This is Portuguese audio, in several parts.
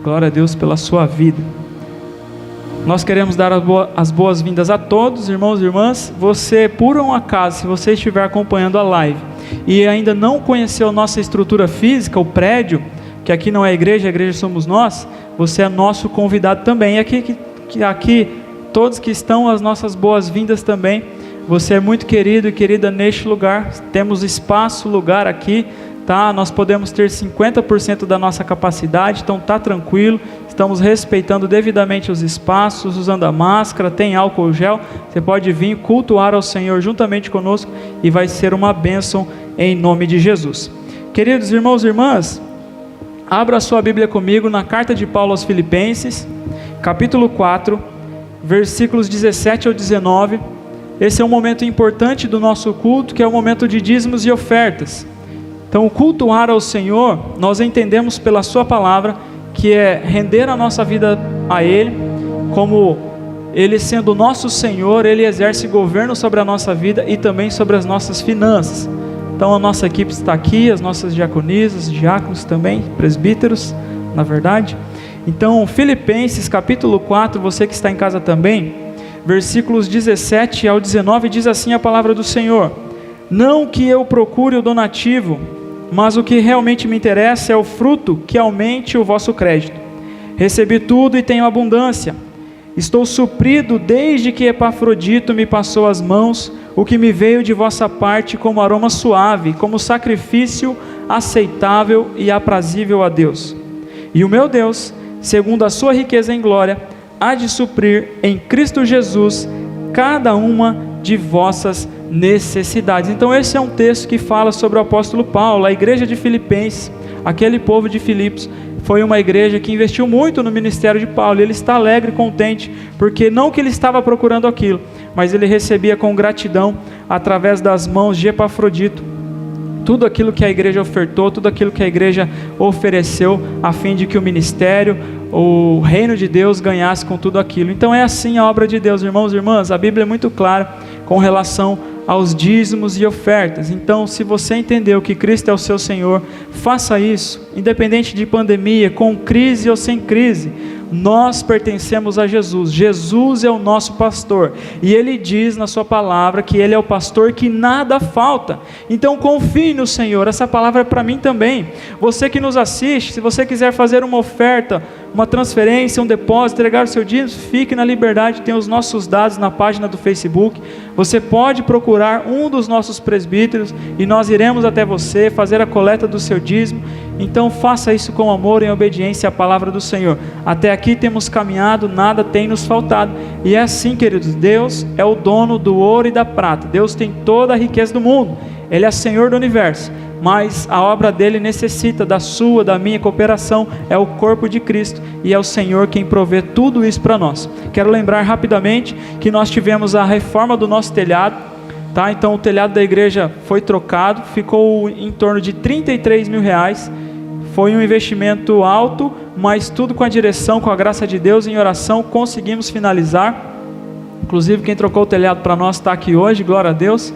Glória a Deus pela sua vida. Nós queremos dar as boas-vindas a todos, irmãos e irmãs. Você, por um acaso, se você estiver acompanhando a live e ainda não conheceu nossa estrutura física, o prédio, que aqui não é a igreja somos nós, você é nosso convidado também. E aqui todos que estão, as nossas boas-vindas também. Você é muito querido e querida neste lugar. Temos espaço, lugar aqui, tá? Nós podemos ter 50% da nossa capacidade, então tá tranquilo. Estamos respeitando devidamente os espaços, usando a máscara, tem álcool gel. Você pode vir cultuar ao Senhor juntamente conosco e vai ser uma bênção em nome de Jesus. Queridos irmãos e irmãs, abra a sua Bíblia comigo na carta de Paulo aos Filipenses, capítulo 4, versículos 17 ao 19. Esse é um momento importante do nosso culto, que é o momento de dízimos e ofertas. Então, cultuar ao Senhor, nós entendemos pela sua palavra, que é render a nossa vida a Ele, como Ele sendo o nosso Senhor, Ele exerce governo sobre a nossa vida e também sobre as nossas finanças. Então a nossa equipe está aqui, as nossas diaconisas, diáconos também, presbíteros, na verdade. Então Filipenses capítulo 4, você que está em casa também, versículos 17 ao 19, diz assim a palavra do Senhor: não que eu procure o donativo, mas o que realmente me interessa é o fruto que aumente o vosso crédito. Recebi tudo e tenho abundância. Estou suprido desde que Epafrodito me passou as mãos, o que me veio de vossa parte como aroma suave, como sacrifício aceitável e aprazível a Deus. E o meu Deus, segundo a sua riqueza em glória, há de suprir em Cristo Jesus cada uma de vossas necessidades. Então esse é um texto que fala sobre o apóstolo Paulo. A igreja de Filipenses, aquele povo de Filipos, foi uma igreja que investiu muito no ministério de Paulo. Ele está alegre e contente, porque não que ele estava procurando aquilo, mas ele recebia com gratidão, através das mãos de Epafrodito, tudo aquilo que a igreja ofertou, tudo aquilo que a igreja ofereceu, a fim de que o ministério, o reino de Deus ganhasse com tudo aquilo. Então é assim a obra de Deus, irmãos e irmãs. A Bíblia é muito clara com relação aos dízimos e ofertas. Então, se você entendeu que Cristo é o seu Senhor, faça isso, independente de pandemia, com crise ou sem crise. Nós pertencemos a Jesus. Jesus é o nosso pastor, e Ele diz na sua palavra que Ele é o pastor que nada falta. Então confie no Senhor. Essa palavra é para mim também. Você que nos assiste, se você quiser fazer uma oferta, uma transferência, um depósito, entregar o seu dízimo, fique na liberdade. Tem os nossos dados na página do Facebook. Você pode procurar um dos nossos presbíteros e nós iremos até você fazer a coleta do seu dízimo. Então faça isso com amor, em obediência à palavra do Senhor. Até aqui temos caminhado, nada tem nos faltado. E é assim, queridos, Deus é o dono do ouro e da prata. Deus tem toda a riqueza do mundo. Ele é Senhor do universo. Mas a obra dele necessita da sua, da minha cooperação. É o corpo de Cristo e é o Senhor quem provê tudo isso para nós. Quero lembrar rapidamente que nós tivemos a reforma do nosso telhado, tá? Então o telhado da igreja foi trocado, ficou em torno de R$33 mil. Foi um investimento alto, mas tudo com a direção, com a graça de Deus, em oração, conseguimos finalizar. Inclusive quem trocou o telhado para nós está aqui hoje, glória a Deus.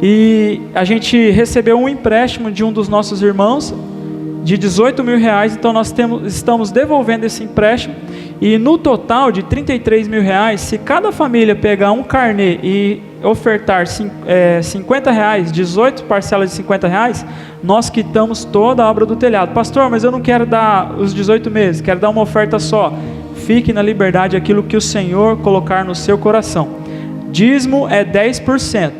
E a gente recebeu um empréstimo de um dos nossos irmãos de R$18 mil, então nós estamos devolvendo esse empréstimo. E no total de R$33 mil, se cada família pegar um carnê e ofertar R$50, 18 parcelas de R$50, nós quitamos toda a obra do telhado. Pastor, mas eu não quero dar os 18 meses, quero dar uma oferta só. Fique na liberdade, aquilo que o Senhor colocar no seu coração. Dízimo é 10%,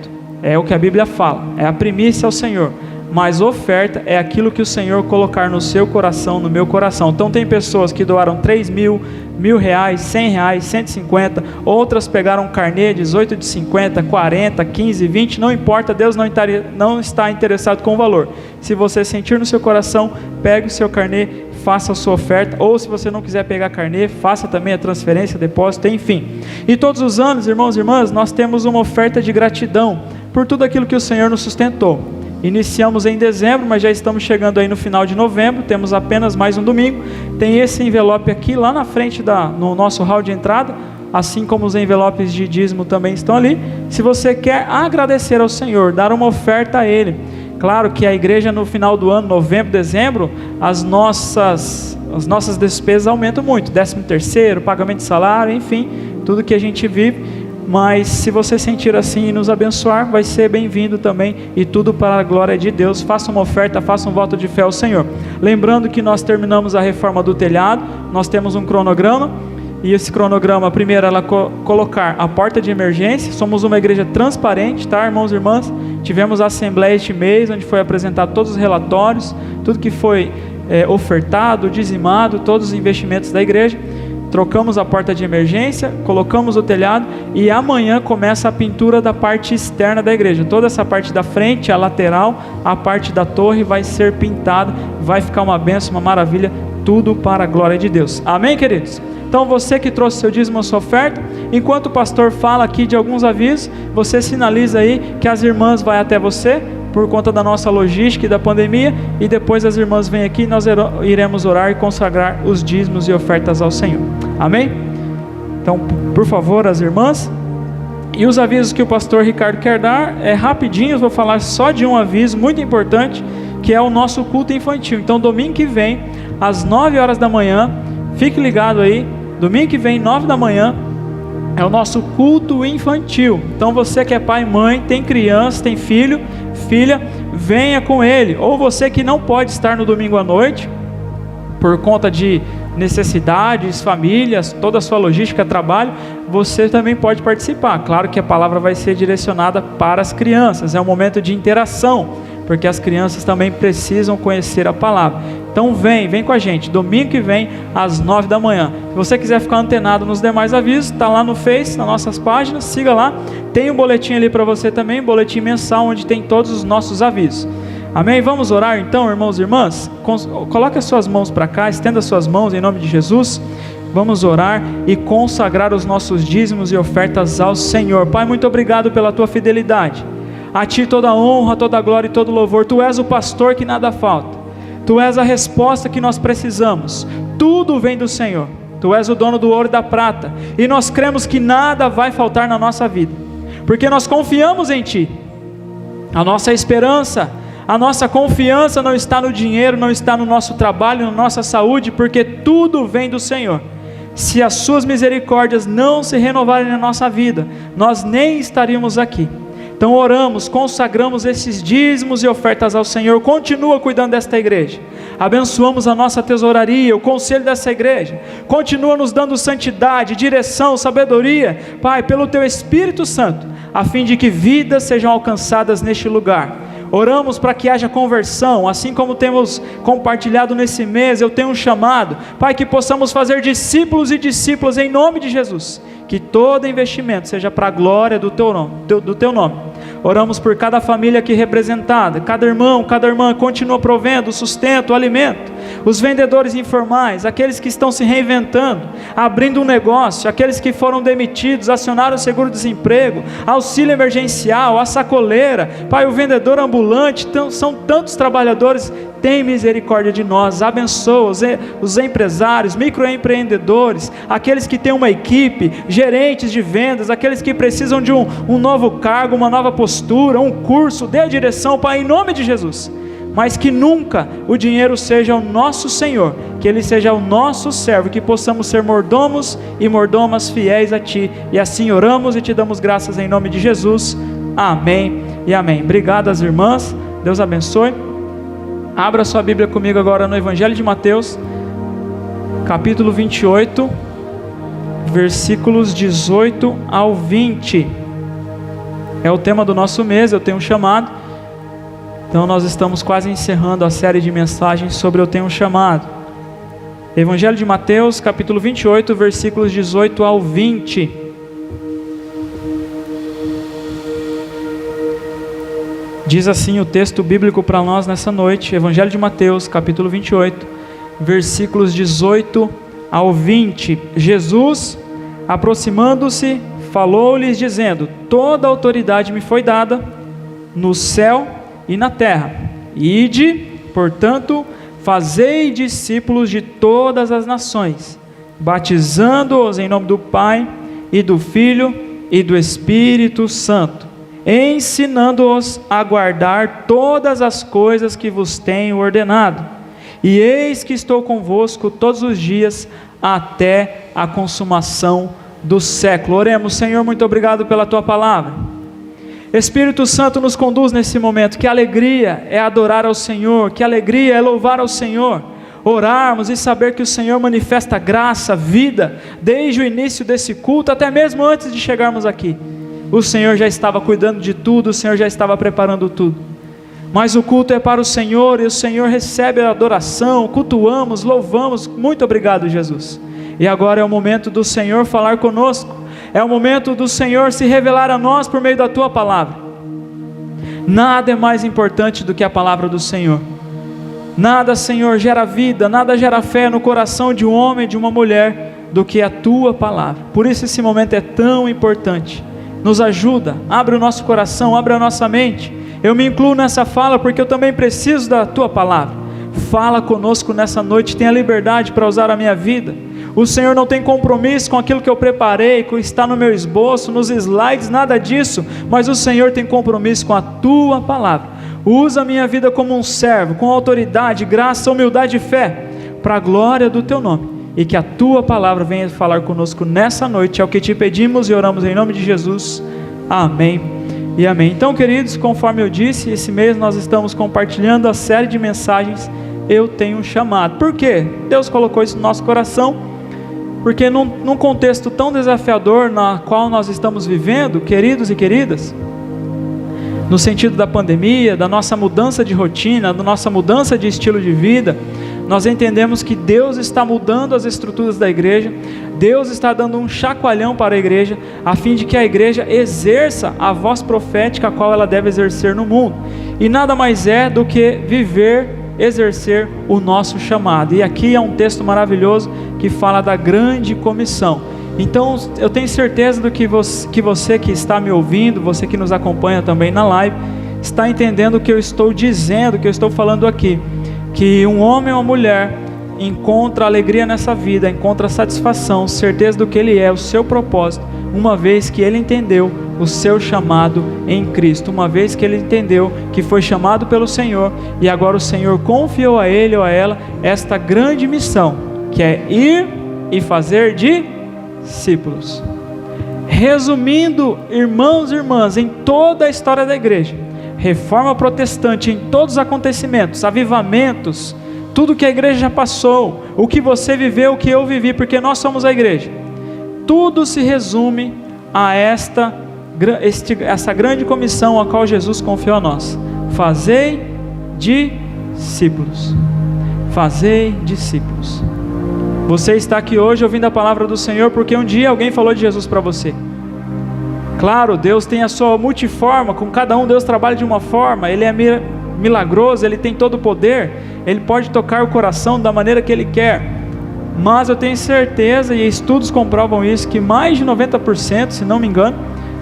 é o que a Bíblia fala, é a primícia ao Senhor. Mas oferta é aquilo que o Senhor colocar no seu coração, no meu coração. Então tem pessoas que doaram 3 mil, R$1.000, R$100, 150. Outras pegaram carnê, 18 de 50, 40, 15, 20. Não importa, Deus não está interessado com o valor. Se você sentir no seu coração, pegue o seu carnê, faça a sua oferta. Ou se você não quiser pegar carnê, faça também a transferência, depósito, enfim. E todos os anos, irmãos e irmãs, nós temos uma oferta de gratidão por tudo aquilo que o Senhor nos sustentou. Iniciamos em dezembro, mas já estamos chegando aí no final de novembro, temos apenas mais um domingo. Tem esse envelope aqui lá na frente no nosso hall de entrada, assim como os envelopes de dízimo também estão ali. Se você quer agradecer ao Senhor, dar uma oferta a Ele. Claro que a igreja no final do ano, novembro, dezembro, as nossas despesas aumentam muito, 13º, pagamento de salário, enfim, tudo que a gente vive. Mas se você sentir assim e nos abençoar, vai ser bem-vindo também, e tudo para a glória de Deus. Faça uma oferta, faça um voto de fé ao Senhor. Lembrando que nós terminamos a reforma do telhado, nós temos um cronograma, e esse cronograma, primeiro ela colocar a porta de emergência. Somos uma igreja transparente, tá, irmãos e irmãs? Tivemos a assembleia este mês, onde foi apresentado todos os relatórios, tudo que foi ofertado, dizimado, todos os investimentos da igreja. Trocamos a porta de emergência, colocamos o telhado, e amanhã começa a pintura da parte externa da igreja. Toda essa parte da frente, a lateral, a parte da torre vai ser pintada, vai ficar uma bênção, uma maravilha, tudo para a glória de Deus. Amém, queridos? Então você que trouxe seu dízimo, a sua oferta, enquanto o pastor fala aqui de alguns avisos, você sinaliza aí que as irmãs vão até você, por conta da nossa logística e da pandemia, e depois as irmãs vêm aqui e nós iremos orar e consagrar os dízimos e ofertas ao Senhor. Amém? Então, por favor, as irmãs. E os avisos que o pastor Ricardo quer dar, rapidinho, vou falar só de um aviso muito importante, que é o nosso culto infantil. Então, domingo que vem, às 9 horas da manhã, fique ligado aí, domingo que vem, 9 da manhã, é o nosso culto infantil. Então você que é pai e mãe, tem criança, tem filho, filha, venha com ele. Ou você que não pode estar no domingo à noite, por conta de necessidades, famílias, toda a sua logística, trabalho, você também pode participar. Claro que a palavra vai ser direcionada para as crianças, é um momento de interação, porque as crianças também precisam conhecer a palavra. Então vem com a gente, domingo que vem, às 9 da manhã. Se você quiser ficar antenado nos demais avisos, está lá no Face, nas nossas páginas, siga lá. Tem um boletim ali para você também, um boletim mensal, onde tem todos os nossos avisos. Amém? Vamos orar então, irmãos e irmãs? Coloque as suas mãos para cá, estenda as suas mãos em nome de Jesus. Vamos orar e consagrar os nossos dízimos e ofertas ao Senhor. Pai, muito obrigado pela tua fidelidade. A ti toda a honra, toda a glória e todo o louvor. Tu és o pastor que nada falta. Tu és a resposta que nós precisamos. Tudo vem do Senhor. Tu és o dono do ouro e da prata. E nós cremos que nada vai faltar na nossa vida, porque nós confiamos em Ti. A nossa esperança, a nossa confiança não está no dinheiro, não está no nosso trabalho, na nossa saúde, porque tudo vem do Senhor. Se as suas misericórdias não se renovarem na nossa vida, nós nem estaríamos aqui. Então oramos, consagramos esses dízimos e ofertas ao Senhor. Continua cuidando desta igreja. Abençoamos a nossa tesouraria, o conselho dessa igreja. Continua nos dando santidade, direção, sabedoria, Pai, pelo Teu Espírito Santo, a fim de que vidas sejam alcançadas neste lugar. Oramos para que haja conversão, assim como temos compartilhado nesse mês. Eu tenho um chamado, Pai, que possamos fazer discípulos e discípulas em nome de Jesus. Que todo investimento seja para a glória do Teu nome. Oramos por cada família aqui representada, cada irmão, cada irmã continua provendo o sustento, o alimento. Os vendedores informais, aqueles que estão se reinventando, abrindo um negócio, aqueles que foram demitidos, acionaram o seguro-desemprego, auxílio emergencial, a sacoleira, Pai, o vendedor ambulante, são tantos trabalhadores. Tem misericórdia de nós, abençoa os empresários, microempreendedores, aqueles que têm uma equipe, gerentes de vendas, aqueles que precisam de um novo cargo, uma nova postura, um curso, dê a direção, Pai, em nome de Jesus. Mas que nunca o dinheiro seja o nosso Senhor, que Ele seja o nosso servo, que possamos ser mordomos e mordomas fiéis a Ti. E assim oramos e Te damos graças em nome de Jesus. Amém e amém. Obrigado às irmãs, Deus abençoe. Abra sua Bíblia comigo agora no Evangelho de Mateus, capítulo 28, versículos 18 ao 20. É o tema do nosso mês, eu tenho um chamado. Então nós estamos quase encerrando a série de mensagens sobre Eu Tenho um Chamado. Evangelho de Mateus, capítulo 28, versículos 18 ao 20. Diz assim o texto bíblico para nós nessa noite, Evangelho de Mateus, capítulo 28, versículos 18 ao 20. Jesus, aproximando-se, falou-lhes dizendo: toda autoridade me foi dada no céu e na terra. Ide, portanto, fazei discípulos de todas as nações, batizando-os em nome do Pai e do Filho e do Espírito Santo, ensinando-os a guardar todas as coisas que vos tenho ordenado. e eis que estou convosco todos os dias até a consumação do século. Oremos. Senhor, muito obrigado pela tua palavra. Espírito Santo, nos conduz nesse momento. Que alegria é adorar ao Senhor, que alegria é louvar ao Senhor, orarmos e saber que o Senhor manifesta graça, vida, desde o início desse culto, até mesmo antes de chegarmos aqui. O Senhor já estava cuidando de tudo, o Senhor já estava preparando tudo. Mas o culto é para o Senhor, e o Senhor recebe a adoração, cultuamos, louvamos. Muito obrigado, Jesus. E agora é o momento do Senhor falar conosco, é o momento do Senhor se revelar a nós por meio da tua palavra. Nada é mais importante do que a palavra do Senhor. Nada, Senhor, gera vida, nada gera fé no coração de um homem e de uma mulher do que a tua palavra. Por isso esse momento é tão importante. Nos ajuda, abre o nosso coração, abre a nossa mente. Eu me incluo nessa fala porque eu também preciso da tua palavra. Fala conosco nessa noite, tenha liberdade para usar a minha vida. O Senhor não tem compromisso com aquilo que eu preparei, que está no meu esboço, nos slides, nada disso, mas o Senhor tem compromisso com a tua palavra. Usa a minha vida como um servo, com autoridade, graça, humildade e fé, para a glória do teu nome, e que a tua palavra venha falar conosco nessa noite. É o que te pedimos e oramos em nome de Jesus. Amém e amém. Então, queridos, conforme eu disse, esse mês nós estamos compartilhando a série de mensagens Eu Tenho um Chamado. Por quê? Deus colocou isso no nosso coração, porque num contexto tão desafiador na qual nós estamos vivendo, queridos e queridas, no sentido da pandemia, da nossa mudança de rotina, da nossa mudança de estilo de vida, nós entendemos que Deus está mudando as estruturas da igreja, Deus está dando um chacoalhão para a igreja, a fim de que a igreja exerça a voz profética a qual ela deve exercer no mundo, e nada mais é do que exercer o nosso chamado. E aqui é um texto maravilhoso que fala da grande comissão. Então eu tenho certeza do que você que está me ouvindo, você que nos acompanha também na live, está entendendo o que eu estou dizendo, o que eu estou falando aqui, que um homem ou uma mulher encontra alegria nessa vida, encontra satisfação, certeza do que ele é, o seu propósito, uma vez que ele entendeu o seu chamado em Cristo, uma vez que ele entendeu que foi chamado pelo Senhor, e agora o Senhor confiou a ele ou a ela esta grande missão, que é ir e fazer discípulos. Resumindo, irmãos e irmãs, em toda a história da igreja, reforma protestante, em todos os acontecimentos, avivamentos, tudo que a igreja já passou, o que você viveu, o que eu vivi, porque nós somos a igreja, tudo se resume a essa grande comissão a qual Jesus confiou a nós: fazei discípulos. Fazei discípulos. Você está aqui hoje ouvindo a palavra do Senhor porque um dia alguém falou de Jesus para você. Claro, Deus tem a sua multiforma, com cada um Deus trabalha de uma forma, Ele é milagroso, Ele tem todo o poder, Ele pode tocar o coração da maneira que Ele quer, mas eu tenho certeza, e estudos comprovam isso, que mais de 90%, se não me engano,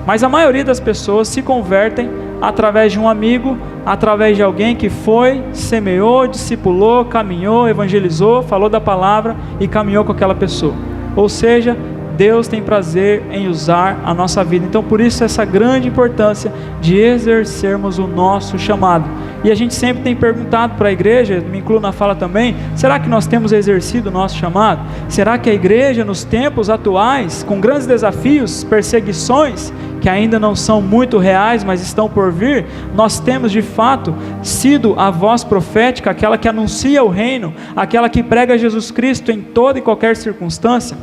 mas a maioria das pessoas se convertem através de um amigo, através de alguém que foi, semeou, discipulou, caminhou, evangelizou, falou da palavra e caminhou com aquela pessoa. Ou seja, Deus tem prazer em usar a nossa vida. Então por isso essa grande importância de exercermos o nosso chamado. E a gente sempre tem perguntado para a igreja, me incluo na fala também, será que nós temos exercido o nosso chamado? Será que a igreja nos tempos atuais, com grandes desafios, perseguições, que ainda não são muito reais, mas estão por vir, nós temos de fato sido a voz profética, aquela que anuncia o reino, aquela que prega Jesus Cristo em toda e qualquer circunstância,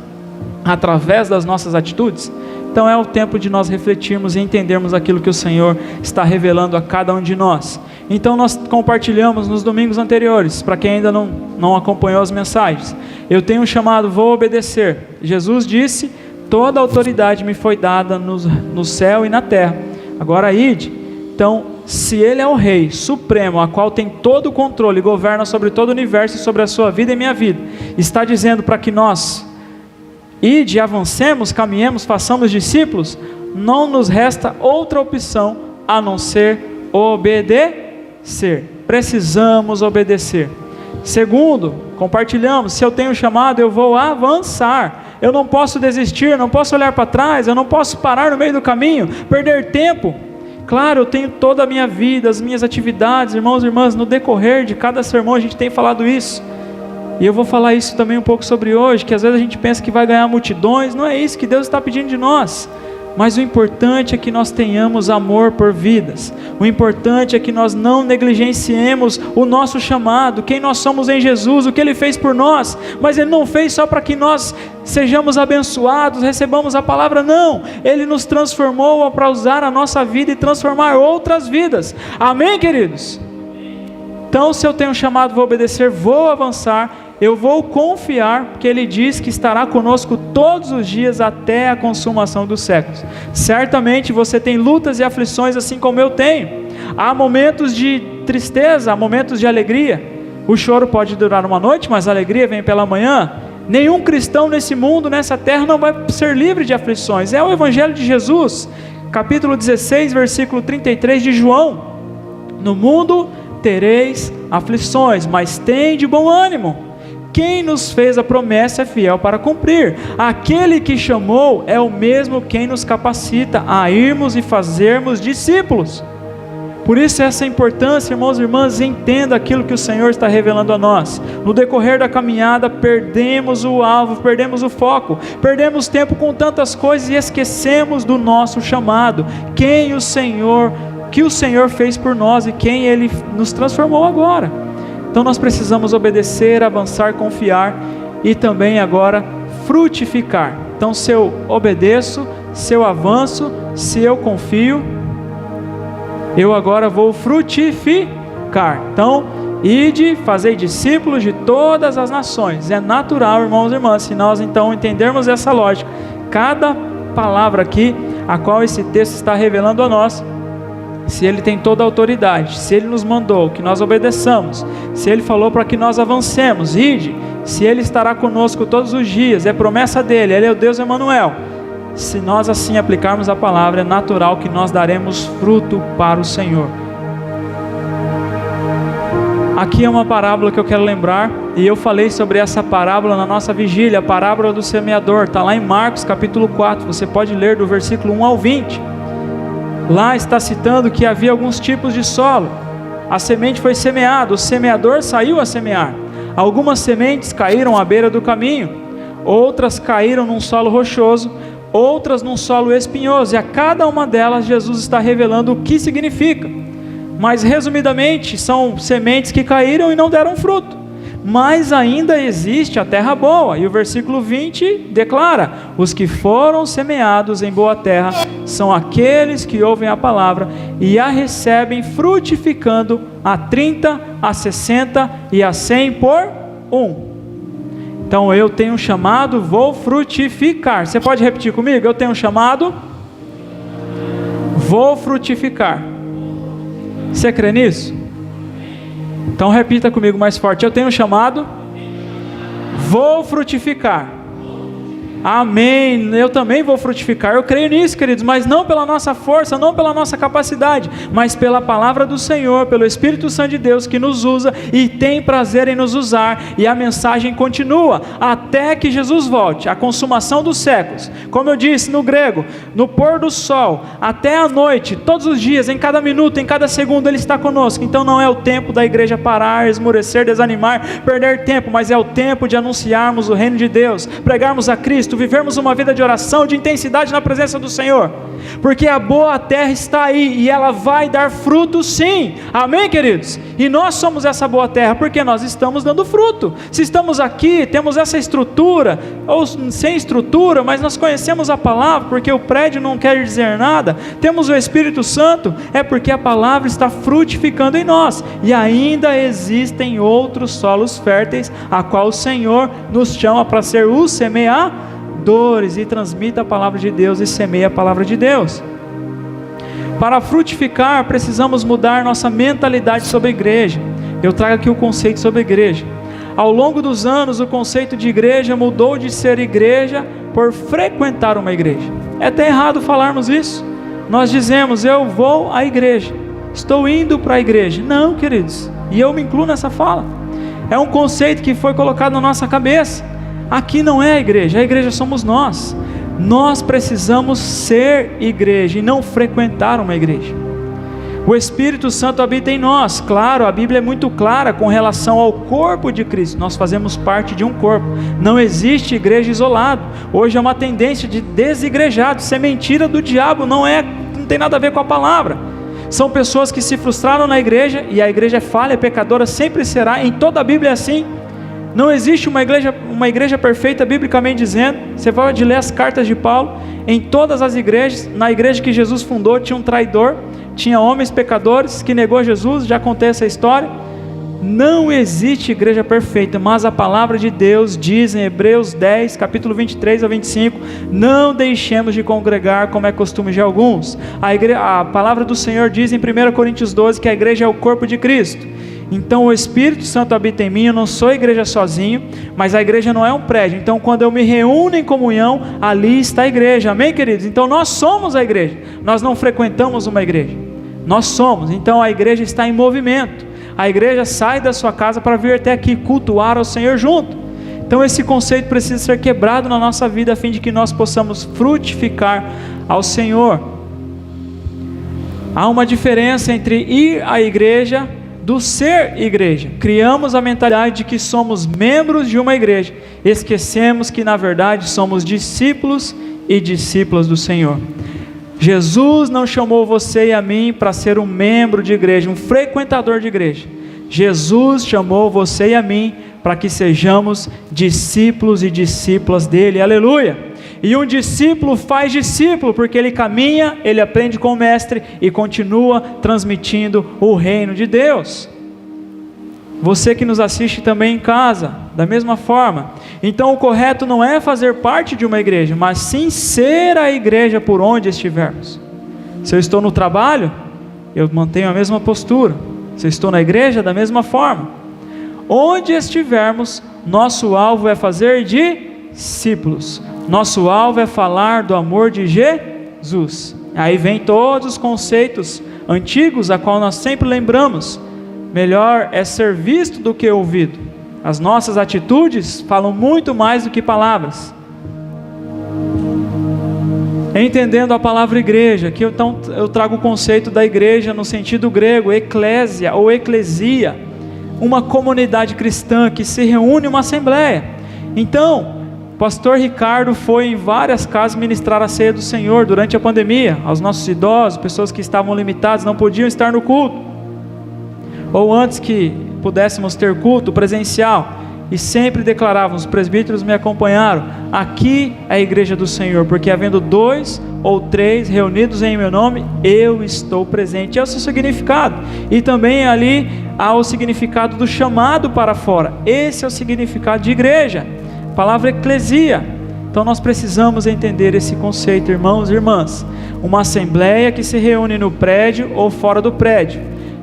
através das nossas atitudes? Então é o tempo de nós refletirmos e entendermos aquilo que o Senhor está revelando a cada um de nós. Então nós compartilhamos nos domingos anteriores, para quem ainda não acompanhou as mensagens, eu tenho um chamado, vou obedecer. Jesus disse, toda a autoridade me foi dada no céu e na terra, agora ide. Então se Ele é o Rei Supremo, a qual tem todo o controle, governa sobre todo o universo e sobre a sua vida e minha vida, está dizendo para que nós ide, avancemos, caminhemos, façamos discípulos, não nos resta outra opção a não ser obedecer. Precisamos obedecer. Segundo, compartilhamos, se eu tenho chamado, eu vou avançar. Eu não posso desistir, não posso olhar para trás, eu não posso parar no meio do caminho, perder tempo. Claro, eu tenho toda a minha vida, as minhas atividades, irmãos e irmãs, no decorrer de cada sermão a gente tem falado isso. E eu vou falar isso também um pouco sobre hoje, que às vezes a gente pensa que vai ganhar multidões, não é isso que Deus está pedindo de nós. Mas o importante é que nós tenhamos amor por vidas. O importante é que nós não negligenciemos o nosso chamado, quem nós somos em Jesus, o que Ele fez por nós. Mas Ele não fez só para que nós sejamos abençoados, recebamos a palavra, não. Ele nos transformou para usar a nossa vida e transformar outras vidas. Amém, queridos? Então, se eu tenho um chamado, vou obedecer, vou avançar. Eu vou confiar, porque Ele diz que estará conosco todos os dias até a consumação dos séculos. Certamente você tem lutas e aflições assim como eu tenho. Há momentos de tristeza, há momentos de alegria. O choro pode durar uma noite, mas a alegria vem pela manhã. Nenhum cristão nesse mundo, nessa terra, não vai ser livre de aflições. É o Evangelho de Jesus, capítulo 16, versículo 33 de João. No mundo tereis aflições, mas tende bom ânimo. Quem nos fez a promessa é fiel para cumprir. Aquele que chamou é o mesmo quem nos capacita a irmos e fazermos discípulos. Por isso essa importância, irmãos e irmãs, entenda aquilo que o Senhor está revelando a nós. No decorrer da caminhada perdemos o alvo, perdemos o foco, perdemos tempo com tantas coisas e esquecemos do nosso chamado. Que o Senhor fez por nós e quem Ele nos transformou agora. Então nós precisamos obedecer, avançar, confiar e também agora frutificar. Então se eu obedeço, se eu avanço, se eu confio, eu agora vou frutificar. Então, ide, fazei discípulos de todas as nações. É natural, irmãos e irmãs, se nós então entendermos essa lógica, cada palavra aqui, a qual esse texto está revelando a nós, se Ele tem toda a autoridade, se Ele nos mandou que nós obedeçamos, se Ele falou para que nós avancemos, ide, se Ele estará conosco todos os dias, é promessa dEle, Ele é o Deus Emanuel. Se nós assim aplicarmos a palavra, é natural que nós daremos fruto para o Senhor. Aqui é uma parábola que eu quero lembrar, e eu falei sobre essa parábola na nossa vigília, a parábola do semeador, está lá em Marcos capítulo 4, você pode ler do versículo 1 ao 20, lá está citando que havia alguns tipos de solo, a semente foi semeada, o semeador saiu a semear, algumas sementes caíram à beira do caminho, outras caíram num solo rochoso, outras num solo espinhoso, e a cada uma delas Jesus está revelando o que significa, mas resumidamente são sementes que caíram e não deram fruto, mas ainda existe a terra boa, e o versículo 20 declara, os que foram semeados em boa terra, são aqueles que ouvem a palavra, e a recebem frutificando a 30, a 60 e a 100 por 1, então eu tenho um chamado, vou frutificar, você pode repetir comigo? Eu tenho um chamado, vou frutificar, você crê nisso? Então repita comigo mais forte, eu tenho um chamado, vou frutificar, amém, eu também vou frutificar, eu creio nisso, queridos, mas não pela nossa força, não pela nossa capacidade, mas pela palavra do Senhor, pelo Espírito Santo de Deus que nos usa e tem prazer em nos usar, e a mensagem continua, até que Jesus volte, a consumação dos séculos, como eu disse no grego, no pôr do sol, até a noite, todos os dias, em cada minuto, em cada segundo Ele está conosco, então não é o tempo da igreja parar, esmurecer, desanimar, perder tempo, mas é o tempo de anunciarmos o reino de Deus, pregarmos a Cristo, vivermos uma vida de oração, de intensidade na presença do Senhor, porque a boa terra está aí, e ela vai dar fruto sim, amém, queridos? E nós somos essa boa terra, porque nós estamos dando fruto. Se estamos aqui, temos essa estrutura, ou sem estrutura, mas nós conhecemos a palavra, porque o prédio não quer dizer nada, temos o Espírito Santo, é porque a palavra está frutificando em nós, e ainda existem outros solos férteis, a qual o Senhor nos chama para ser o semeadores, e transmita a palavra de Deus e semeia a palavra de Deus. Para frutificar, precisamos mudar nossa mentalidade sobre a igreja. Eu trago aqui o conceito sobre a igreja. Ao longo dos anos, o conceito de igreja mudou de ser igreja por frequentar uma igreja. É até errado falarmos isso. Nós dizemos, eu vou à igreja, estou indo para a igreja. Não, queridos, e eu me incluo nessa fala. É um conceito que foi colocado na nossa cabeça. Aqui não é a igreja somos nós. Nós precisamos ser igreja e não frequentar uma igreja. O Espírito Santo habita em nós. Claro, a Bíblia é muito clara com relação ao corpo de Cristo. Nós fazemos parte de um corpo. Não existe igreja isolada. Hoje é uma tendência de desigrejado. Isso é mentira do diabo, não tem nada a ver com a palavra. São pessoas que se frustraram na igreja, e a igreja é falha, é pecadora, sempre será. Em toda a Bíblia é assim. Não existe uma igreja perfeita, biblicamente dizendo. Você pode ler as cartas de Paulo. Em todas as igrejas, na igreja que Jesus fundou, tinha um traidor, tinha homens pecadores que negou Jesus. Já contei essa história. Não existe igreja perfeita, mas a palavra de Deus diz em Hebreus 10, capítulo 23 a 25, não deixemos de congregar como é costume de alguns. A palavra do Senhor diz em 1 Coríntios 12 que a igreja é o corpo de Cristo. Então o Espírito Santo habita em mim. Eu não sou igreja sozinho, mas a igreja não é um prédio. Então quando eu me reúno em comunhão, ali está a igreja, amém, queridos? Então nós somos a igreja, nós não frequentamos uma igreja, nós somos. Então a igreja está em movimento. A igreja sai da sua casa para vir até aqui cultuar ao Senhor junto. Então esse conceito precisa ser quebrado na nossa vida, a fim de que nós possamos frutificar ao Senhor. Há uma diferença entre ir à igreja do ser igreja. Criamos a mentalidade de que somos membros de uma igreja, esquecemos que na verdade somos discípulos e discípulas do Senhor. Jesus não chamou você e a mim para ser um membro de igreja, um frequentador de igreja. Jesus chamou você e a mim para que sejamos discípulos e discípulas dele, aleluia. E um discípulo faz discípulo, porque ele caminha, ele aprende com o mestre e continua transmitindo o reino de Deus. Você que nos assiste também em casa, da mesma forma. Então o correto não é fazer parte de uma igreja, mas sim ser a igreja por onde estivermos. Se eu estou no trabalho, eu mantenho a mesma postura. Se eu estou na igreja, da mesma forma. Onde estivermos, nosso alvo é fazer discípulos. Nosso alvo é falar do amor de Jesus. Aí vem todos os conceitos antigos, a qual nós sempre lembramos. Melhor é ser visto do que ouvido. As nossas atitudes falam muito mais do que palavras. Entendendo a palavra igreja, aqui então eu trago o conceito da igreja no sentido grego, eclésia ou eclesia, uma comunidade cristã que se reúne em uma assembleia. Então, o pastor Ricardo foi em várias casas ministrar a ceia do Senhor durante a pandemia, aos nossos idosos, pessoas que estavam limitadas, não podiam estar no culto, ou antes que pudéssemos ter culto presencial, e sempre declarávamos, os presbíteros me acompanharam, aqui é a igreja do Senhor, porque havendo 2 ou 3 reunidos em meu nome, eu estou presente. É o seu significado, e também ali há o significado do chamado para fora. Esse é o significado de igreja, a palavra eclesia. Então nós precisamos entender esse conceito, irmãos e irmãs. Uma assembleia que se reúne no prédio ou fora do prédio,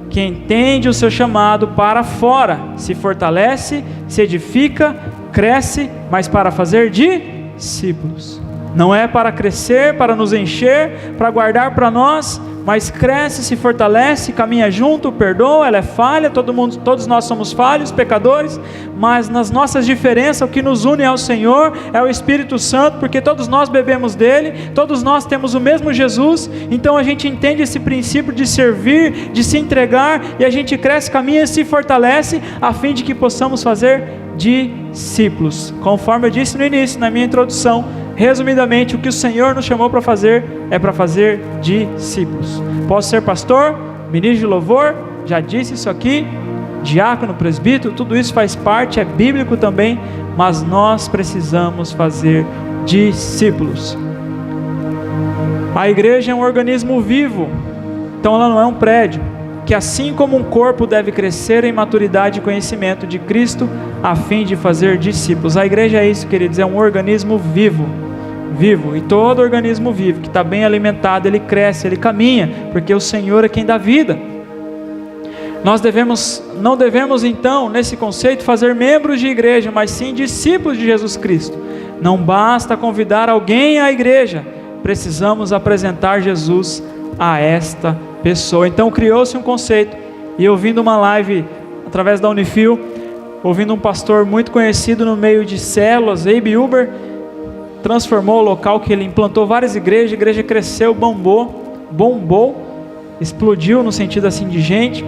que entende o seu chamado para fora, se fortalece, se edifica, cresce, mas para fazer discípulos. Não é para crescer, para nos encher, para guardar para nós, mas cresce, se fortalece, caminha junto, perdoa, ela é falha, todos nós somos falhos, pecadores, mas nas nossas diferenças, o que nos une ao Senhor é o Espírito Santo, porque todos nós bebemos dele, todos nós temos o mesmo Jesus. Então a gente entende esse princípio de servir, de se entregar, e a gente cresce, caminha e se fortalece, a fim de que possamos fazer discípulos. Conforme eu disse no início, na minha introdução, resumidamente, o que o Senhor nos chamou para fazer é para fazer discípulos. Posso ser pastor, ministro de louvor, já disse isso aqui, diácono, presbítero, tudo isso faz parte, é bíblico também, mas nós precisamos fazer discípulos. A igreja é um organismo vivo, então ela não é um prédio, que assim como um corpo deve crescer em maturidade e conhecimento de Cristo, a fim de fazer discípulos. A igreja é isso, queridos, é um organismo vivo, e todo organismo vivo que está bem alimentado, ele cresce, ele caminha, porque o Senhor é quem dá vida. Nós não devemos então, nesse conceito, fazer membros de igreja, mas sim discípulos de Jesus Cristo. Não basta convidar alguém à igreja, precisamos apresentar Jesus a esta pessoa. Então criou-se um conceito, e ouvindo uma live através da Unifil, ouvindo um pastor muito conhecido no meio de células, Abe Uber, transformou o local que ele implantou várias igrejas, a igreja cresceu, bombou, explodiu no sentido assim de gente.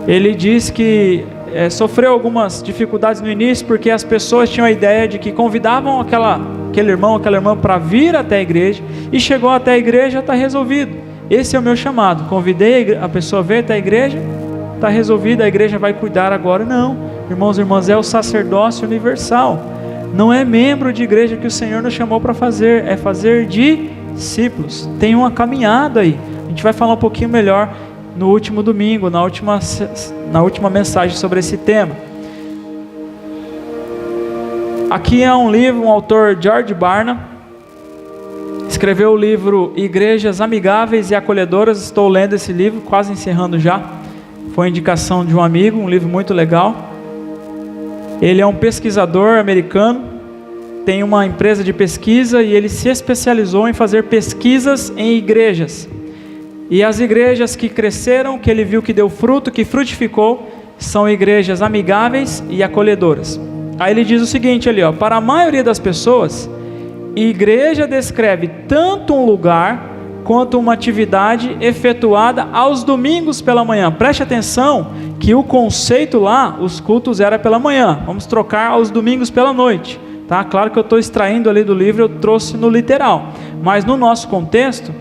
Ele diz que sofreu algumas dificuldades no início, porque as pessoas tinham a ideia de que convidavam aquele irmão, aquela irmã para vir até a igreja, e chegou até a igreja, está resolvido. Esse é o meu chamado, convidei a pessoa a vir até a igreja, está resolvido, a igreja vai cuidar agora. Não, irmãos e irmãs, é o sacerdócio universal. Não é membro de igreja que o Senhor nos chamou para fazer, é fazer discípulos. Tem uma caminhada aí, a gente vai falar um pouquinho melhor no último domingo, na última mensagem sobre esse tema. Aqui é um livro, um autor, George Barna, escreveu o livro Igrejas Amigáveis e Acolhedoras. Estou lendo esse livro, quase encerrando já. Foi indicação de um amigo, um livro muito legal. Ele é um pesquisador americano, tem uma empresa de pesquisa e ele se especializou em fazer pesquisas em igrejas. E as igrejas que cresceram, que ele viu que deu fruto, que frutificou, são igrejas amigáveis e acolhedoras. Aí ele diz o seguinte ali, para a maioria das pessoas, igreja descreve tanto um lugar quanto uma atividade efetuada aos domingos pela manhã. Preste atenção que o conceito lá, os cultos era pela manhã, vamos trocar aos domingos pela noite, tá? Claro que eu estou extraindo ali do livro, eu trouxe no literal, mas no nosso contexto,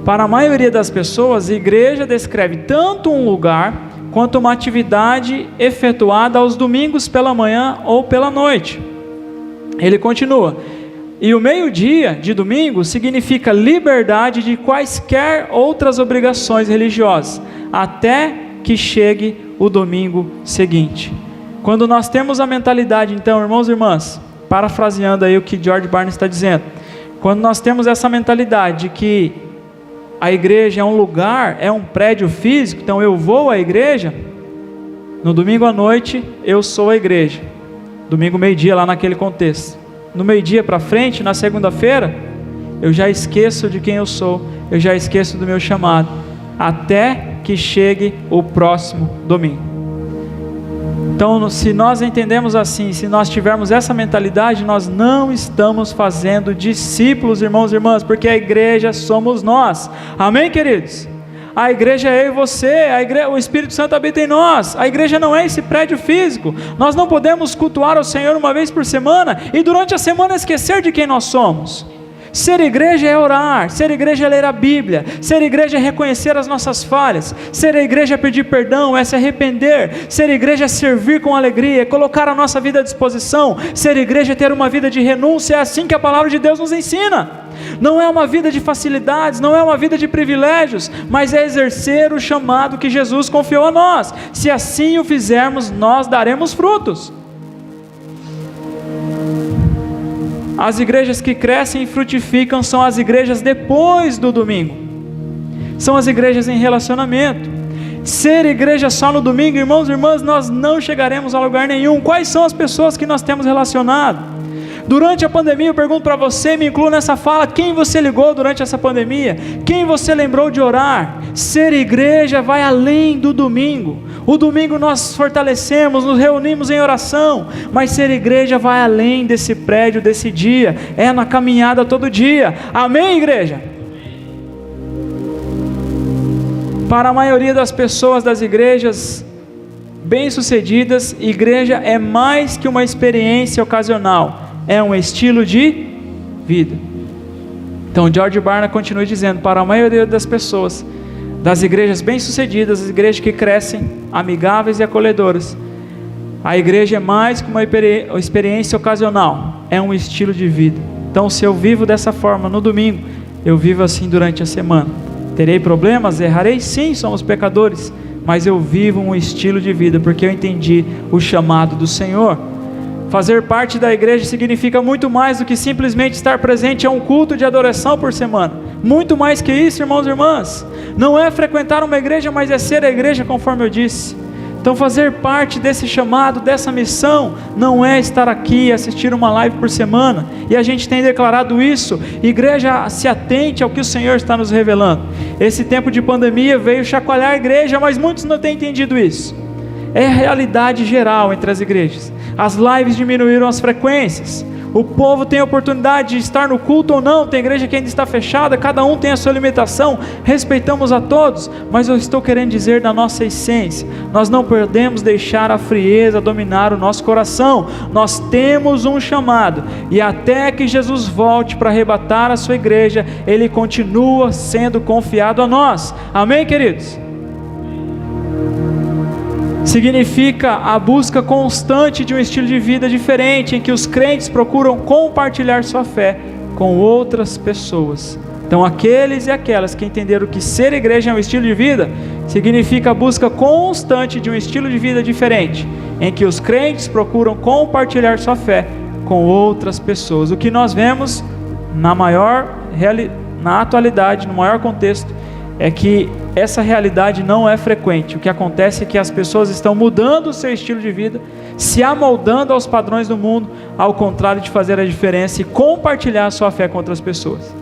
para a maioria das pessoas, igreja descreve tanto um lugar quanto uma atividade efetuada aos domingos pela manhã ou pela noite. Ele continua: e o meio-dia de domingo significa liberdade de quaisquer outras obrigações religiosas, até que chegue o domingo seguinte. Quando nós temos a mentalidade, então, irmãos e irmãs, parafraseando aí o que George Barna está dizendo, quando nós temos essa mentalidade de que a igreja é um lugar, é um prédio físico, então eu vou à igreja, no domingo à noite eu sou a igreja, domingo meio-dia lá naquele contexto, no meio-dia para frente, na segunda-feira, eu já esqueço de quem eu sou, eu já esqueço do meu chamado, até que chegue o próximo domingo. Então, se nós entendemos assim, se nós tivermos essa mentalidade, nós não estamos fazendo discípulos, irmãos e irmãs, porque a igreja somos nós. Amém, queridos? A igreja é eu e você, o Espírito Santo habita em nós. A igreja não é esse prédio físico. Nós não podemos cultuar ao Senhor uma vez por semana e durante a semana esquecer de quem nós somos. Ser igreja é orar, ser igreja é ler a Bíblia, ser igreja é reconhecer as nossas falhas, ser igreja é pedir perdão, é se arrepender, ser igreja é servir com alegria, é colocar a nossa vida à disposição, ser igreja é ter uma vida de renúncia, é assim que a palavra de Deus nos ensina. Não é uma vida de facilidades, não é uma vida de privilégios, mas é exercer o chamado que Jesus confiou a nós. Se assim o fizermos, nós daremos frutos. As igrejas que crescem e frutificam são as igrejas depois do domingo. São as igrejas em relacionamento. Ser igreja só no domingo, irmãos e irmãs, nós não chegaremos a lugar nenhum. Quais são as pessoas que nós temos relacionado? Durante a pandemia, eu pergunto para você, me incluo nessa fala, quem você ligou durante essa pandemia? Quem você lembrou de orar? Ser igreja vai além do domingo. O domingo nós fortalecemos, nos reunimos em oração, mas ser igreja vai além desse prédio, desse dia, é na caminhada todo dia. Amém, igreja? Para a maioria das pessoas das igrejas bem-sucedidas, igreja é mais que uma experiência ocasional, é um estilo de vida. Então George Barna continua dizendo, para a maioria das pessoas, das igrejas bem-sucedidas, as igrejas que crescem, amigáveis e acolhedoras, a igreja é mais que uma experiência ocasional, é um estilo de vida. Então se eu vivo dessa forma no domingo, eu vivo assim durante a semana. Terei problemas? Errarei? Sim, somos pecadores, mas eu vivo um estilo de vida, porque eu entendi o chamado do Senhor. Fazer parte da igreja significa muito mais do que simplesmente estar presente a um culto de adoração por semana. Muito mais que isso, irmãos e irmãs. Não é frequentar uma igreja, mas é ser a igreja, conforme eu disse. Então fazer parte desse chamado, dessa missão, não é estar aqui e assistir uma live por semana. E a gente tem declarado isso. Igreja, se atente ao que o Senhor está nos revelando. Esse tempo de pandemia veio chacoalhar a igreja, mas muitos não têm entendido isso. É a realidade geral entre as igrejas. As lives diminuíram as frequências. O povo tem a oportunidade de estar no culto ou não, tem igreja que ainda está fechada, cada um tem a sua limitação, respeitamos a todos, mas eu estou querendo dizer da nossa essência, nós não podemos deixar a frieza dominar o nosso coração, nós temos um chamado, e até que Jesus volte para arrebatar a sua igreja, Ele continua sendo confiado a nós, amém, queridos? Significa a busca constante de um estilo de vida diferente, em que os crentes procuram compartilhar sua fé com outras pessoas. Então, aqueles e aquelas que entenderam que ser igreja é um estilo de vida, significa a busca constante de um estilo de vida diferente, em que os crentes procuram compartilhar sua fé com outras pessoas. O que nós vemos na atualidade, no maior contexto, é que essa realidade não é frequente. O que acontece é que as pessoas estão mudando o seu estilo de vida, se amoldando aos padrões do mundo, ao contrário de fazer a diferença e compartilhar a sua fé com outras pessoas.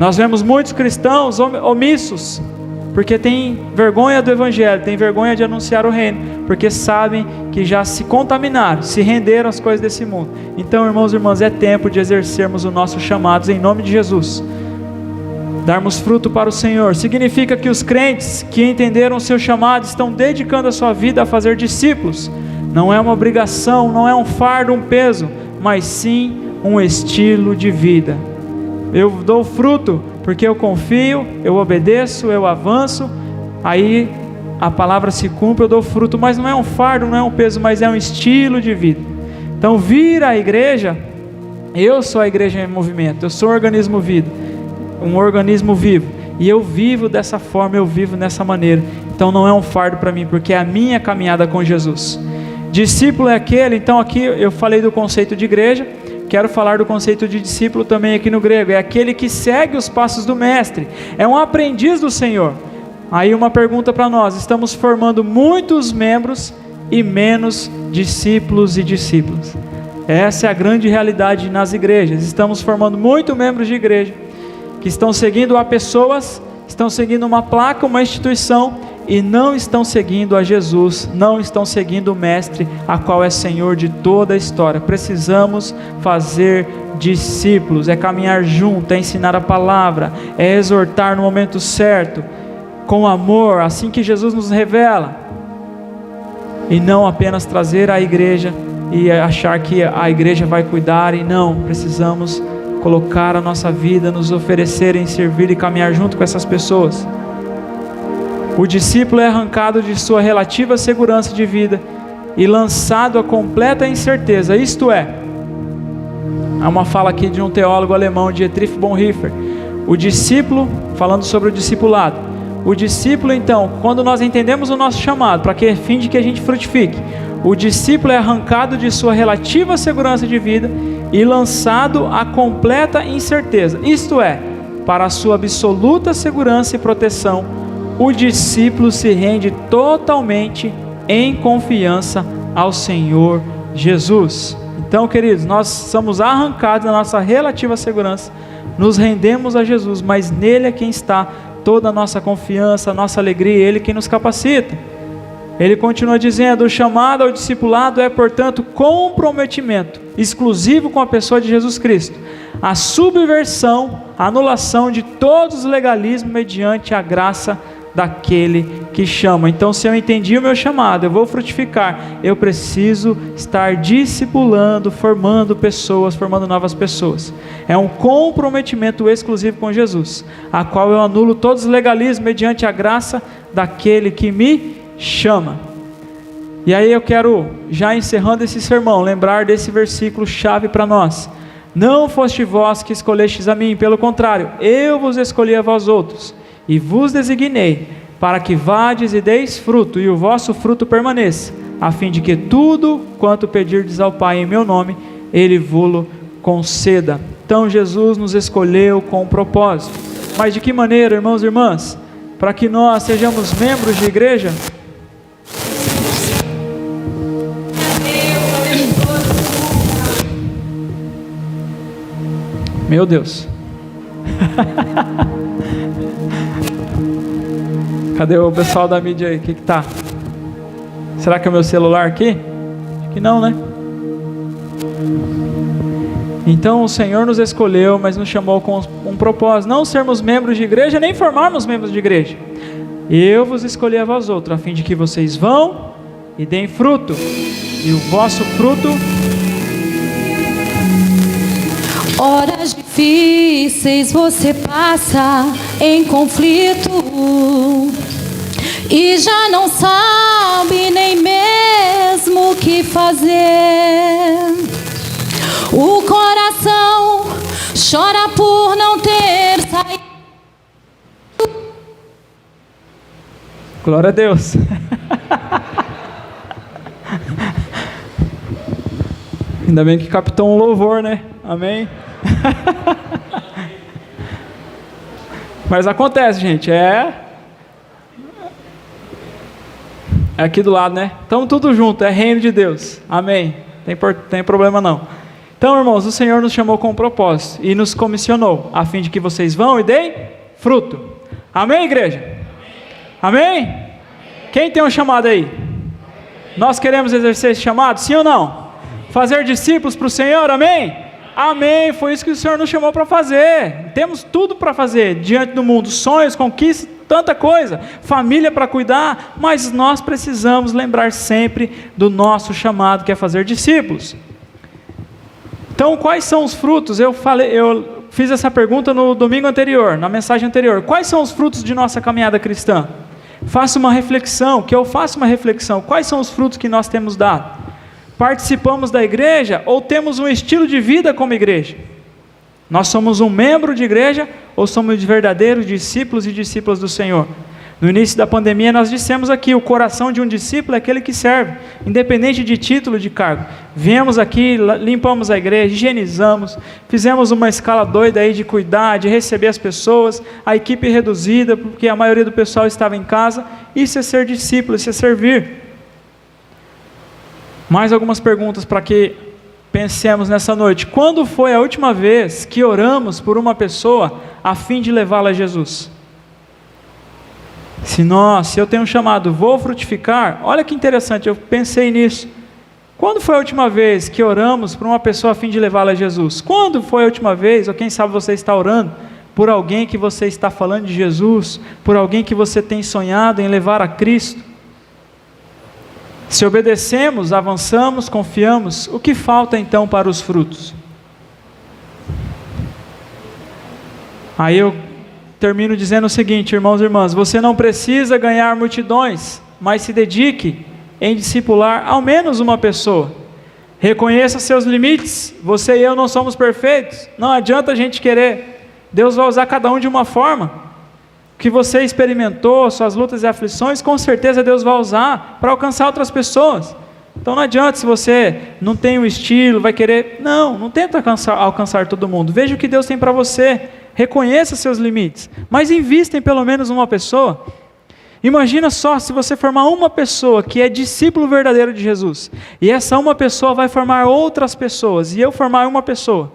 Nós vemos muitos cristãos omissos, porque têm vergonha do evangelho, têm vergonha de anunciar o reino, porque sabem que já se contaminaram, se renderam às coisas desse mundo. Então, irmãos e irmãs, é tempo de exercermos o nosso chamado em nome de Jesus. Darmos fruto para o Senhor, significa que os crentes que entenderam o seu chamado estão dedicando a sua vida a fazer discípulos. Não é uma obrigação, não é um fardo, um peso, mas sim um estilo de vida. Eu dou fruto porque eu confio, eu obedeço, eu avanço, aí a palavra se cumpre, eu dou fruto, mas não é um fardo, não é um peso, mas é um estilo de vida. Então, vir à igreja, eu sou a igreja em movimento, eu sou um organismo vivo, e eu vivo dessa forma, eu vivo dessa maneira. Então não é um fardo para mim, porque é a minha caminhada com Jesus. Discípulo é aquele, então aqui eu falei do conceito de igreja, quero falar do conceito de discípulo também aqui no grego, é aquele que segue os passos do mestre, é um aprendiz do Senhor. Aí uma pergunta para nós: estamos formando muitos membros e menos discípulos e discípulas? Essa é a grande realidade nas igrejas. Estamos formando muitos membros de igreja que estão seguindo a pessoas, estão seguindo uma placa, uma instituição, e não estão seguindo a Jesus, não estão seguindo o Mestre, a qual é Senhor de toda a história. Precisamos fazer discípulos, é caminhar junto, é ensinar a palavra, é exortar no momento certo, com amor, assim que Jesus nos revela, e não apenas trazer a igreja e achar que a igreja vai cuidar, e não, precisamos colocar a nossa vida, nos oferecer em servir e caminhar junto com essas pessoas. O discípulo é arrancado de sua relativa segurança de vida e lançado à completa incerteza, isto é, há uma fala aqui de um teólogo alemão, Dietrich Bonhoeffer, o discípulo, falando sobre o discipulado, o discípulo então, quando nós entendemos o nosso chamado, para que fim de que a gente frutifique, o discípulo é arrancado de sua relativa segurança de vida e lançado à completa incerteza, isto é, para a sua absoluta segurança e proteção, o discípulo se rende totalmente em confiança ao Senhor Jesus. Então, queridos, nós somos arrancados da nossa relativa segurança, nos rendemos a Jesus, mas nele é quem está toda a nossa confiança, a nossa alegria, Ele quem nos capacita. Ele continua dizendo: o chamado ao discipulado é, portanto, comprometimento exclusivo com a pessoa de Jesus Cristo, a subversão, a anulação de todos os legalismos mediante a graça daquele que chama. Então, se eu entendi o meu chamado, eu vou frutificar, eu preciso estar discipulando, formando pessoas, formando novas pessoas. É um comprometimento exclusivo com Jesus, a qual eu anulo todos os legalismos mediante a graça daquele que me chama. E aí eu quero, já encerrando esse sermão, lembrar desse versículo chave para nós: não foste vós que escolhestes a mim, pelo contrário, eu vos escolhi a vós outros, e vos designei, para que vades e deis fruto, e o vosso fruto permaneça, a fim de que tudo quanto pedirdes ao Pai em meu nome, Ele vô-lo conceda. Então Jesus nos escolheu com um propósito. Mas de que maneira, irmãos e irmãs? Para que nós sejamos membros de igreja? Meu Deus. Cadê o pessoal da mídia aí? O que tá? Será que é o meu celular aqui? Acho que não, né? Então o Senhor nos escolheu, mas nos chamou com um propósito, não sermos membros de igreja, nem formarmos membros de igreja. Eu vos escolhi a vós outros, a fim de que vocês vão e deem fruto, e o vosso fruto... Horas difíceis você passa em conflito e já não sabe nem mesmo o que fazer. O coração chora por não ter saído. Glória a Deus. Ainda bem que captou um louvor, né? Amém? Mas acontece, gente. É aqui do lado, né? Estamos tudo junto. É reino de Deus. Amém? Tem problema não. Então, irmãos, o Senhor nos chamou com um propósito e nos comissionou, a fim de que vocês vão e deem fruto. Amém, igreja? Amém? Quem tem um chamado aí? Nós queremos exercer esse chamado, sim ou não? Fazer discípulos para o Senhor, amém? Amém, foi isso que o Senhor nos chamou para fazer. Temos tudo para fazer diante do mundo, sonhos, conquistas, tanta coisa, família para cuidar, mas nós precisamos lembrar sempre do nosso chamado, que é fazer discípulos. Então, quais são os frutos? Eu fiz essa pergunta no domingo anterior, na mensagem anterior. Quais são os frutos de nossa caminhada cristã? Faça uma reflexão, que eu faça uma reflexão. Quais são os frutos que nós temos dado? Participamos da igreja ou temos um estilo de vida como igreja? Nós somos um membro de igreja ou somos verdadeiros discípulos e discípulas do Senhor? No início da pandemia nós dissemos aqui, o coração de um discípulo é aquele que serve, independente de título, de cargo. Viemos aqui, limpamos a igreja, higienizamos, fizemos uma escala doida aí de cuidar, de receber as pessoas, a equipe reduzida, porque a maioria do pessoal estava em casa. Isso é ser discípulo, isso é servir. Mais algumas perguntas para que pensemos nessa noite. Quando foi a última vez que oramos por uma pessoa a fim de levá-la a Jesus? Se eu tenho um chamado, vou frutificar, olha que interessante, eu pensei nisso. Quando foi a última vez que oramos por uma pessoa a fim de levá-la a Jesus? Quando foi a última vez, ou quem sabe você está orando por alguém que você está falando de Jesus, por alguém que você tem sonhado em levar a Cristo? Se obedecemos, avançamos, confiamos, o que falta então para os frutos? Aí eu termino dizendo o seguinte, irmãos e irmãs, você não precisa ganhar multidões, mas se dedique em discipular ao menos uma pessoa. Reconheça seus limites, você e eu não somos perfeitos, não adianta a gente querer, Deus vai usar cada um de uma forma. O que você experimentou, suas lutas e aflições, com certeza Deus vai usar para alcançar outras pessoas. Então não adianta, se você não tem um estilo, vai querer, não tenta alcançar todo mundo, veja o que Deus tem para você, reconheça seus limites, mas invista em pelo menos uma pessoa. Imagina só se você formar uma pessoa que é discípulo verdadeiro de Jesus, e essa uma pessoa vai formar outras pessoas, e eu formar uma pessoa,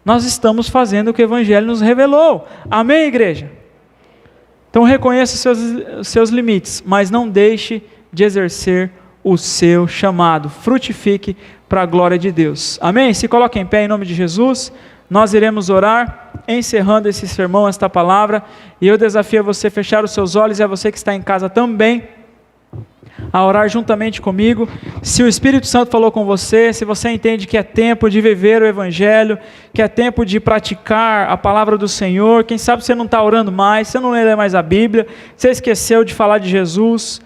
nós estamos fazendo o que o Evangelho nos revelou. Amém, igreja? Então reconheça seus limites, mas não deixe de exercer o seu chamado, frutifique para a glória de Deus. Amém? Se coloque em pé em nome de Jesus. Nós iremos orar, encerrando esse sermão, esta palavra, e eu desafio a você fechar os seus olhos, e a você que está em casa também, a orar juntamente comigo. Se o Espírito Santo falou com você, se você entende que é tempo de viver o Evangelho, que é tempo de praticar a palavra do Senhor, quem sabe você não está orando mais, você não lê mais a Bíblia, você esqueceu de falar de Jesus,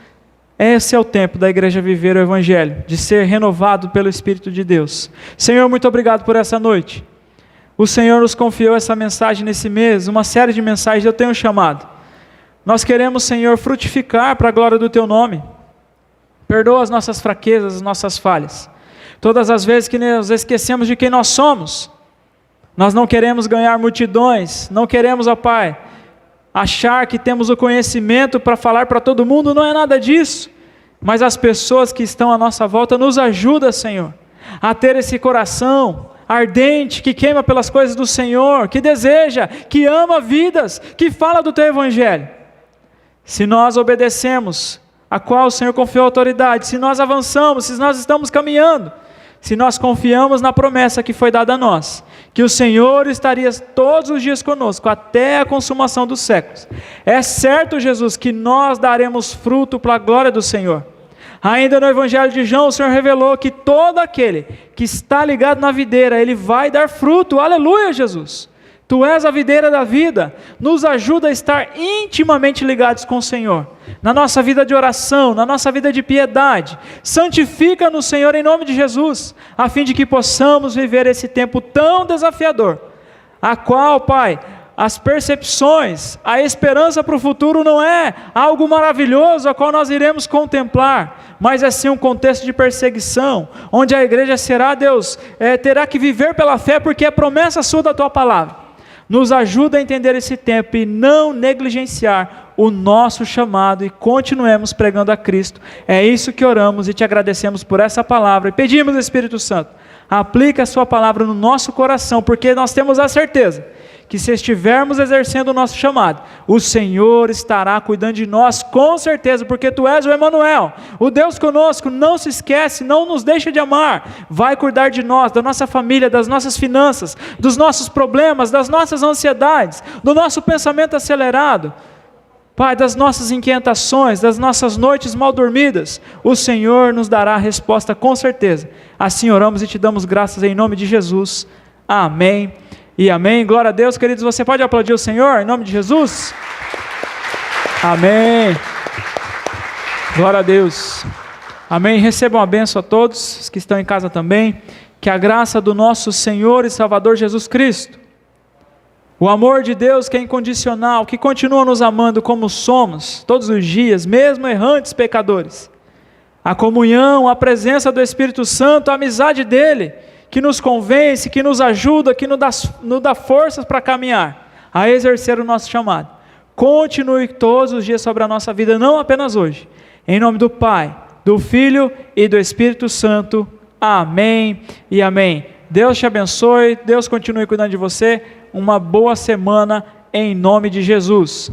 esse é o tempo da igreja viver o Evangelho, de ser renovado pelo Espírito de Deus. Senhor, muito obrigado por essa noite. O Senhor nos confiou essa mensagem nesse mês, uma série de mensagens eu tenho chamado. Nós queremos, Senhor, frutificar para a glória do Teu nome. Perdoa as nossas fraquezas, as nossas falhas. Todas as vezes que nós esquecemos de quem nós somos, nós não queremos ganhar multidões, não queremos, ó Pai, achar que temos o conhecimento para falar para todo mundo, não é nada disso. Mas as pessoas que estão à nossa volta nos ajudam, Senhor, a ter esse coração ardente, que queima pelas coisas do Senhor, que deseja, que ama vidas, que fala do Teu Evangelho. Se nós obedecemos, a qual o Senhor confiou autoridade, se nós avançamos, se nós estamos caminhando, se nós confiamos na promessa que foi dada a nós, que o Senhor estaria todos os dias conosco, até a consumação dos séculos. É certo, Jesus, que nós daremos fruto para a glória do Senhor. Ainda no Evangelho de João, o Senhor revelou que todo aquele que está ligado na videira, ele vai dar fruto. Aleluia, Jesus! Tu és a videira da vida, nos ajuda a estar intimamente ligados com o Senhor, na nossa vida de oração, na nossa vida de piedade. Santifica-nos, Senhor, em nome de Jesus, a fim de que possamos viver esse tempo tão desafiador, a qual, Pai, as percepções, a esperança para o futuro não é algo maravilhoso a qual nós iremos contemplar, mas é sim um contexto de perseguição, onde a igreja será, Deus, terá que viver pela fé, porque é promessa sua da tua palavra. Nos ajuda a entender esse tempo e não negligenciar o nosso chamado e continuemos pregando a Cristo. É isso que oramos e te agradecemos por essa palavra e pedimos, Espírito Santo, aplica a sua palavra no nosso coração, porque nós temos a certeza que se estivermos exercendo o nosso chamado, o Senhor estará cuidando de nós com certeza, porque Tu és o Emanuel, o Deus conosco. Não se esquece, não nos deixa de amar, vai cuidar de nós, da nossa família, das nossas finanças, dos nossos problemas, das nossas ansiedades, do nosso pensamento acelerado, Pai, das nossas inquietações, das nossas noites mal dormidas. O Senhor nos dará a resposta com certeza. Assim oramos e te damos graças em nome de Jesus. Amém e amém. Glória a Deus, queridos. Você pode aplaudir o Senhor em nome de Jesus? Amém. Glória a Deus. Amém. Recebam a bênção a todos que estão em casa também. Que a graça do nosso Senhor e Salvador Jesus Cristo, o amor de Deus que é incondicional, que continua nos amando como somos, todos os dias, mesmo errantes pecadores, a comunhão, a presença do Espírito Santo, a amizade dEle, que nos convence, que nos ajuda, que nos dá forças para caminhar, a exercer o nosso chamado, continue todos os dias sobre a nossa vida, não apenas hoje, em nome do Pai, do Filho e do Espírito Santo. Amém e amém. Deus te abençoe, Deus continue cuidando de você. Uma boa semana em nome de Jesus.